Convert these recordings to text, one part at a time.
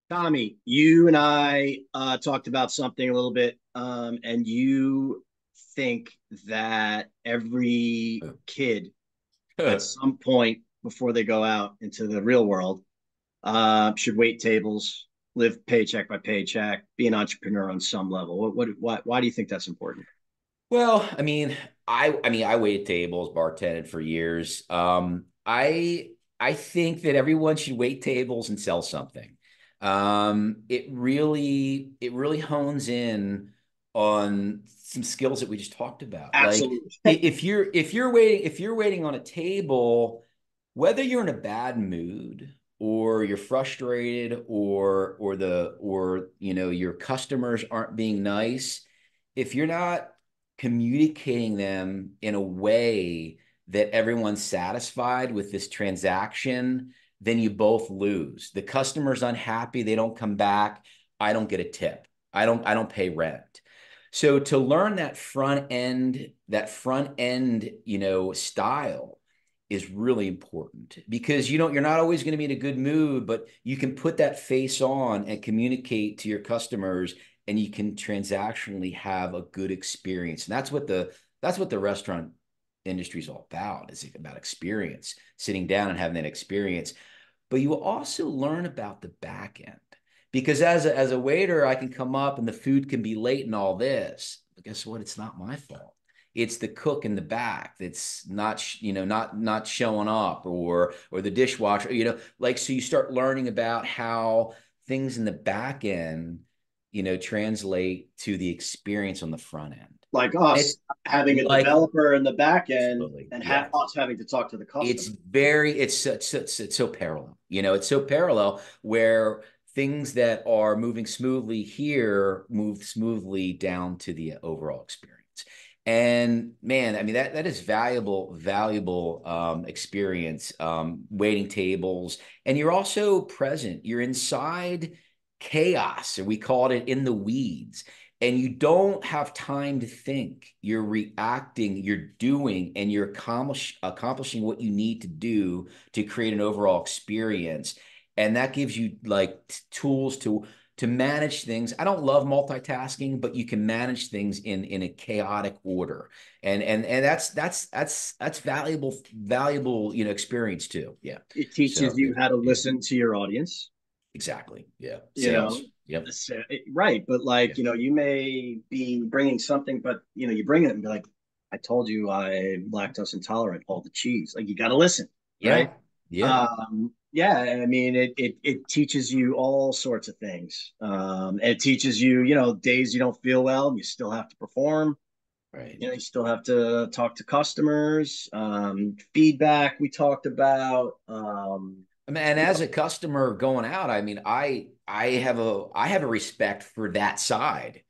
Tommy, you and I talked about something a little bit, and you think that every kid at some point before they go out into the real world should wait tables, live paycheck by paycheck, be an entrepreneur on some level. Why do you think that's important? Well, I waited tables, bartended for years. I think that everyone should wait tables and sell something. It really hones in on some skills that we just talked about. Like Absolutely. if you're waiting on a table, whether you're in a bad mood or you're frustrated or your customers aren't being nice, if you're not communicating them in a way that everyone's satisfied with this transaction, then you both lose. The customer's unhappy, they don't come back, I don't get a tip. I don't pay rent. So to learn that front end style is really important because you're not always going to be in a good mood, but you can put that face on and communicate to your customers, and you can transactionally have a good experience. And that's what the restaurant industry is all about. It's about experience, sitting down and having that experience. But you also learn about the back end because as a waiter, I can come up and the food can be late and all this. But guess what? It's not my fault. It's the cook in the back that's not showing up, or the dishwasher, like. So you start learning about how things in the back end translate to the experience on the front end. Like It's us having a like developer in the back end absolutely, and yes. us having to talk to the It's customer. very, it's so parallel. It's so parallel where things that are moving smoothly here move smoothly down to the overall experience. And man, I mean that is valuable experience, waiting tables, and you're also present. You're inside chaos, or we called it in the weeds, and you don't have time to think. You're reacting, you're doing, and you're accomplishing what you need to do to create an overall experience. And that gives you like tools to manage things. I don't love multitasking, but you can manage things in a chaotic order. And that's valuable experience too. Yeah. It teaches So you yeah, how to yeah, listen to your audience, exactly. Yeah. you know. Sales. Yep. Right, but like, Yeah. you may be bringing something, but you bring it and be like, I told you I'm lactose intolerant, all the cheese. Like, you got to listen, right? Yeah. Yeah. Yeah, I mean, it teaches you all sorts of things. It teaches you, days you don't feel well, you still have to perform. Right. You still have to talk to customers. Feedback we talked about. I mean, and as a customer going out, I mean, I have a respect for that side.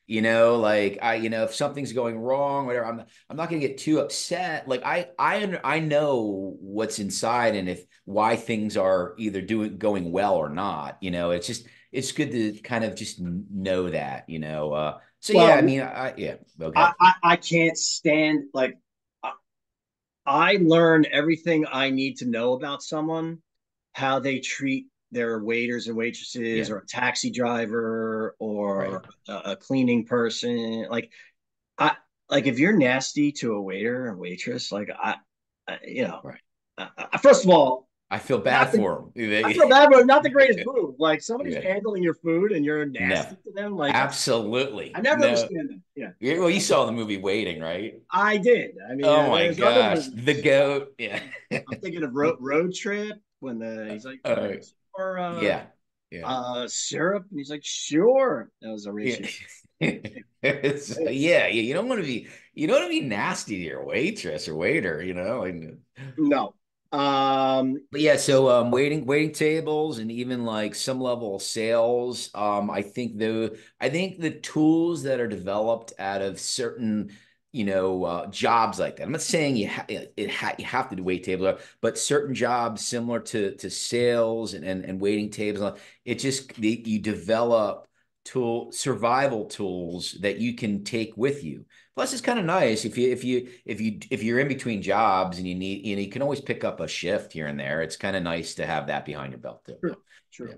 Like if something's going wrong, whatever, I'm not going to get too upset. Like I know what's inside, and if why things are either going well or not. It's good to kind of just know that. So yeah, I Well, mean, yeah, okay, I can't stand, like, I learn everything I need to know about someone, how they treat their waiters and waitresses, yeah, or a taxi driver, right, or a cleaning person. I like, if you're nasty to a waiter and waitress, like, I right. first of all, I feel not bad the for I them. feel bad, but not the greatest move. Like, somebody's Yeah, handling your food and you're no, nasty to them. Like, I absolutely never no. understand that. Yeah, Yeah, well, you saw the movie Waiting, right? I did. I mean, Oh my there's other gosh, the movies. goat. Yeah. I'm thinking of Road Trip, when he's like, "Can I Uh, have some more yeah. Yeah. syrup?" And he's like, "Sure." That was a Yeah. racist. Yeah. You don't want to be nasty to your waitress or waiter, and No. but yeah, so waiting tables and even like some level of sales. I think the tools that are developed out of certain jobs like that. I'm not saying you have to do wait tables, but certain jobs similar to sales and waiting tables. You develop survival tools that you can take with you. Plus, it's kind of nice if you're in between jobs and you can always pick up a shift here and there. It's kind of nice to have that behind your belt too. True, Yeah. true. Yeah.